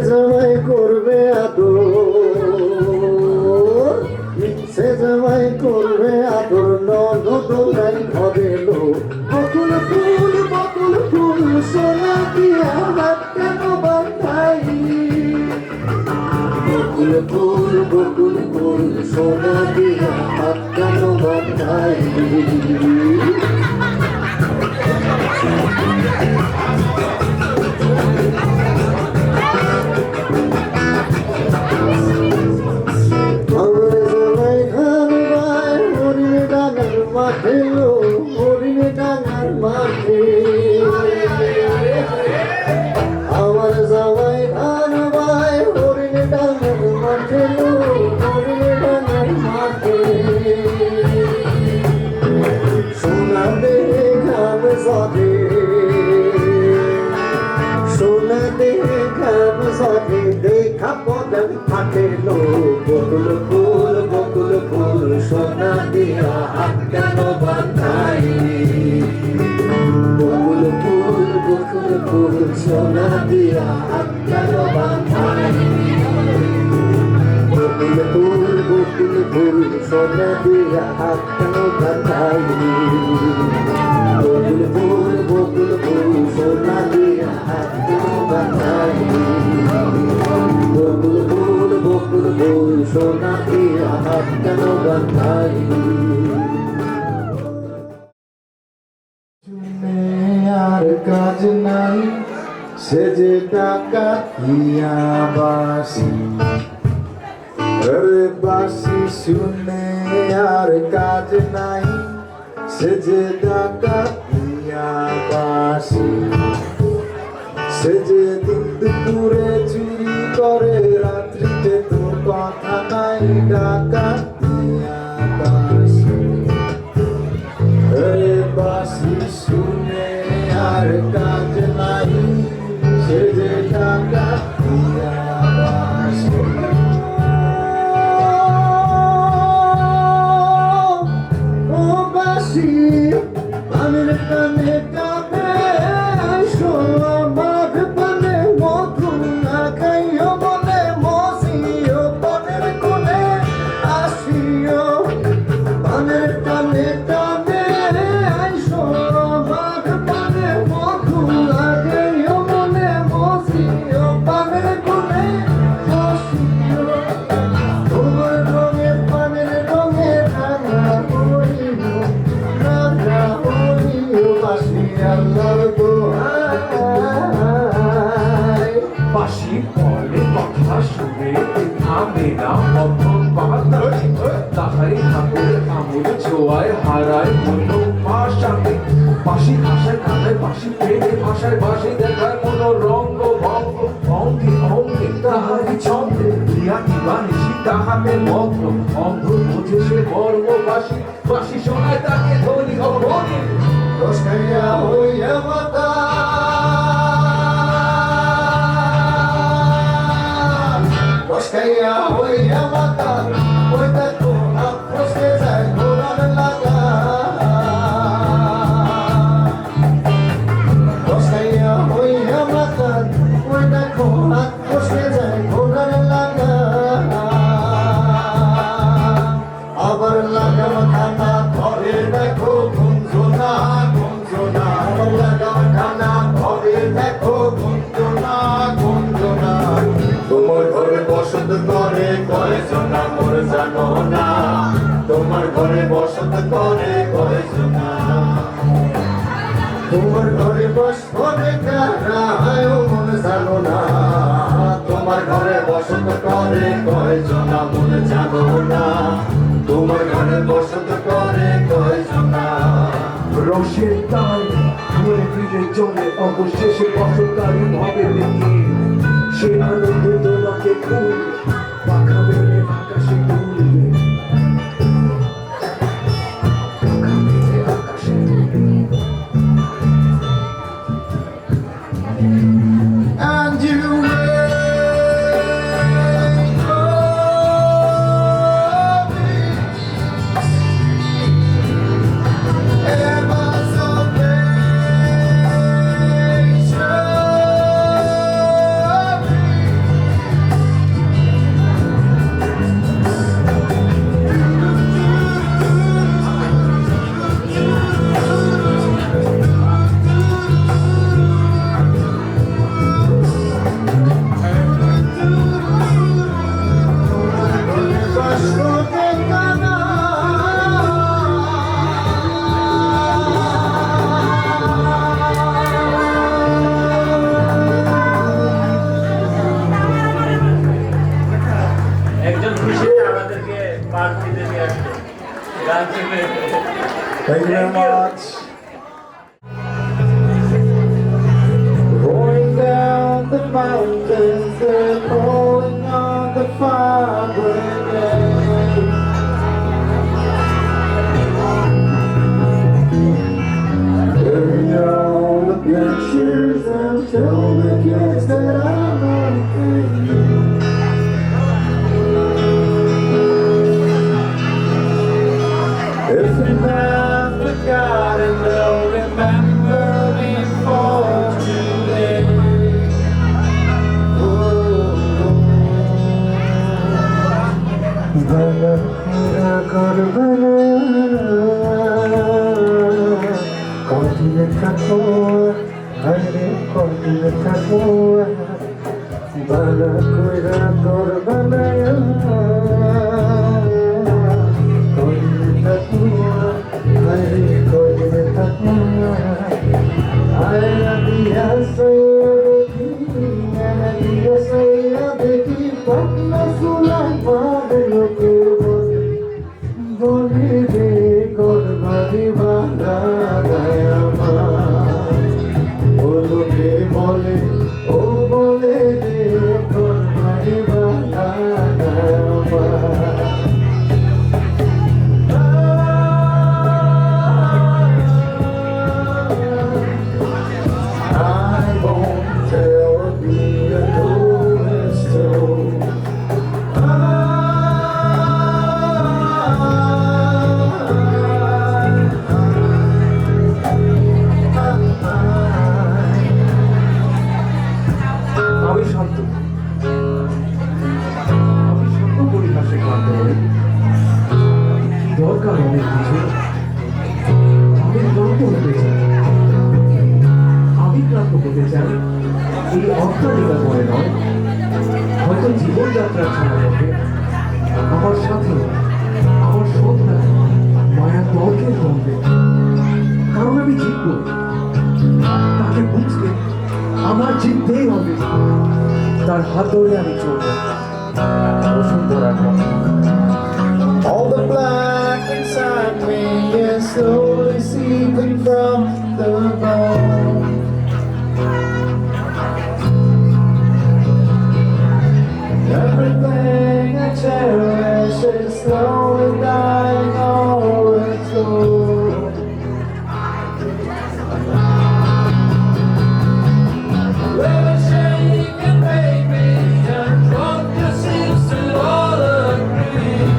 জামাই করবে আদর, সে জামাই করবে আদর, ননদ নাই ঘরে লো। বকুল ফুল সোনা দিয়া হাত কেন বাঁধাই? বকুল ফুল সোনা দিয়া হাত কেন বাঁধাই? আমার জামাই ধান ভাই হরিণ ডাঙার মাঠে লো, হরিণ ডাঙার মাঠে। সোনা দেহে ঘাম ঝরে, সোনা দেহে ঘাম ঝরে, দেখা পদম ফাটে লো। বকুল ফুল সোনা দিয়া হাত কেন বাঁধাই? বকুল ফুল সোনা দিয়া হাত কেন বাঁধাই? বকুল ফুল সোনা দিয়া হাত কেন বাঁধাই? বকুল ফুল সোনা দিয়া হাত কেন বাঁধাই? বকুল ফুল সোনা দিয়া হাত কেন বাঁধাই? আর কাজ নাই সে যে টাকা দিয়া বাসি, রে বাসি শুনে আর কাজ নাই সে যে টাকা দিয়া বাসি। সে যে দিন দুপুরে চুরি করে রাত্রিতে তো কথা নাই টাকা দিয়া বাসি। রে বাসি শুনে আর কাজ নাই সে যে টাকা দিয়া বাসি। ও বাসি আমের কানে কানে আইসো, আমার পানে মধু না খাইও মনে মসিও, বনের কোণে আসিও। পানের কানে কানে আইসো, আমার পানে মধু লাগাইও মনে মসিও, পানের কোণে আসিও। তোমার রঙে পানের রঙে রাঙা হইও, রাঙা হইও বাসি আল্লাহর দোহাই। বাঁশি বলে কথা শুনে থামে না অভ্যম বাতাসে, তাহাই ঠাকুর আমুল ছোঁয়ায় হারায় মূল্য ভাষাকে। বাঁশি ভাষায় কাঁদায় বাঁশি প্রেমে ভাষায় বাঁশি দেখায় মনো রঙ্গ ভঙ্গ অঙ্গে অঙ্গে তাহারি ছন্দে প্রিয়া দিবানিশি তাহাতে মগ্ন অন্ধ বোঝে সে মর্ম বাঁশি। বাঁশি শোনায় তাকে ধনী অবনী রসখাইয়া হইয়া মাতা, রসখাইয়া হইয়া মাতা, ওই দেখো হাত ফসকে যায় ঘোড়ার লাগা। রসখাইয়া হইয়া মাতা, ওই দেখো হাত ফসকে যায় ঘোড়ার লাগা। আবার লাগাম খানা ঘরে দেখো গুঞ্জনা গুঞ্জনা, আবার লাগাম খানা ঘরে দেখো গুঞ্জনা গুঞ্জনা। তোমার ঘরে বসত করে কয়জনা মোর জানো না, তোমার ঘরে বসত করে কয়জনা। তোমার ঘরে বস করে কারা মন জানো না, তোমার ঘরে বসত করে কয়জনা মন জানো না, তোমার ঘরে বসত করে কয়জনা। রসের তাই ঘুরে ফিরে চলে অবশেষে বসতকারী হবে দেখি, সে আনন্দে তোমাকে খুব পাখা মেলে আকাশে তুলবে, পাখা মেলে আকাশে তুলবে। And you Thank you very much. Going down the mountains, they're calling on the fire brigade. Bury all the pictures and tell the kids that I'm okay. If you have forgotten, they'll remember me for today. Bala kura karbala, kodile thako, hare kodile thako. Bala kura karbala. দরকার অনেক কিছু। আমি ক্লান্ত হতে চাই, আমি ক্লান্ত হতে চাই। এই অট্টালিকা করে নয়, হয়তো জীবনযাত্রার ছায়াপথে আমার সাথে আমার সন্তান মায়া তর্কের দ্বন্দ্বে। কারণ আমি জিতব, তাকে বুঝতে আমার জিততেই হবে। তার হাত ধরে আমি চলব বসুন্ধরার পথে। All the black inside me is slowly seeping from the bone. Everything I cherish is slowly dying all its own. Well, it's shaking, baby, and drunk just seems to all agree.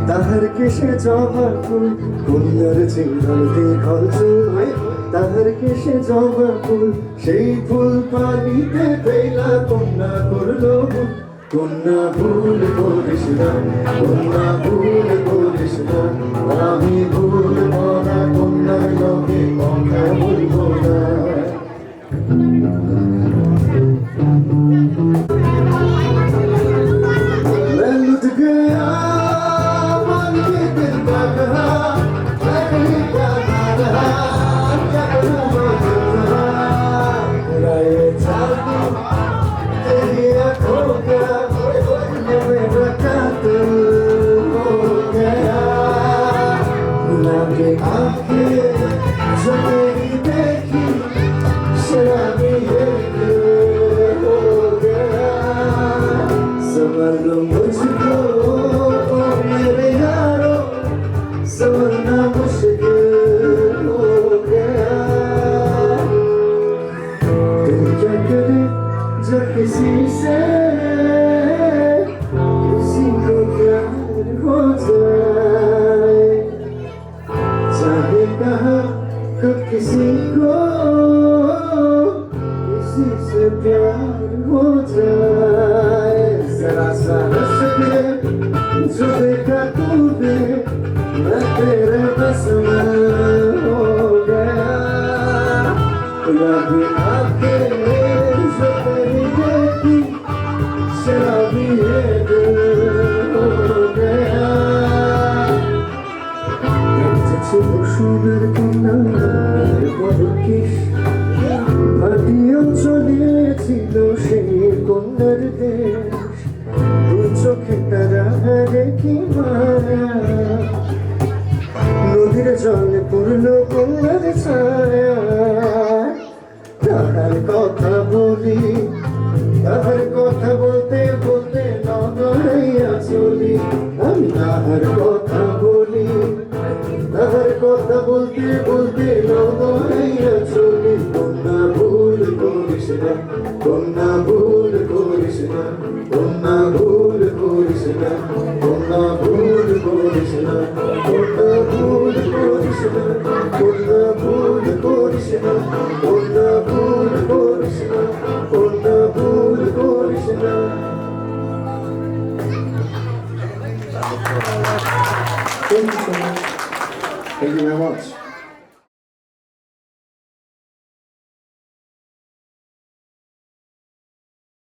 তাহার কেশে জবা ফুল কন্যার চিরল দীঘল চুল তাহার কেশে জবা ফুল সেই ফুল পানিতে পেলা কন্যা করলো কন্যা ভুল করিস না কন্যা ভুল করিস না আমি ভুল না কন্যার লোকে কথা বলবো না তোমাকে আঁকে যদি দেখি शराबी हो गया संभल लो मुझको ओ मेरे यारो संभलना मुश्किल हो गया दिल क्या करे जो किसी से किसी को प्यार हो जाए चाहे कहाँ कब किसी को किसी से प्यार हो जाए जरा सा हंस के जो देखा तूने मैं तेरे बस में हो गया गुलाबी आंखें जो तेरी देखी शराबी ये दिल हो गया ছিল সুরের কিনার বড়কিস ভাটি অঞ্চলে ছিল সেই কন্যার দেশ দুই চোখে তারা দেখি মায়া নদীর জলে পড়ল কন্যার ছায়া তাহার কথা বলি তাহার কথা বলতে বলতে নগরাইয়া চলি আমি তাহার কথা বলি তাহার কথা বলতে বলতে নগরাইয়া চলি কন্যা ভুল করিস না কন্যা ভুল করিস না কন্যা ভুল করিস না কন্যা ভুল করিস না কন্যা ভুল করিস না কন্যা ভুল করিস না কন্যা ভুল করিস না কন্যা ভুল করিস না Thank you so much. Thank you very much.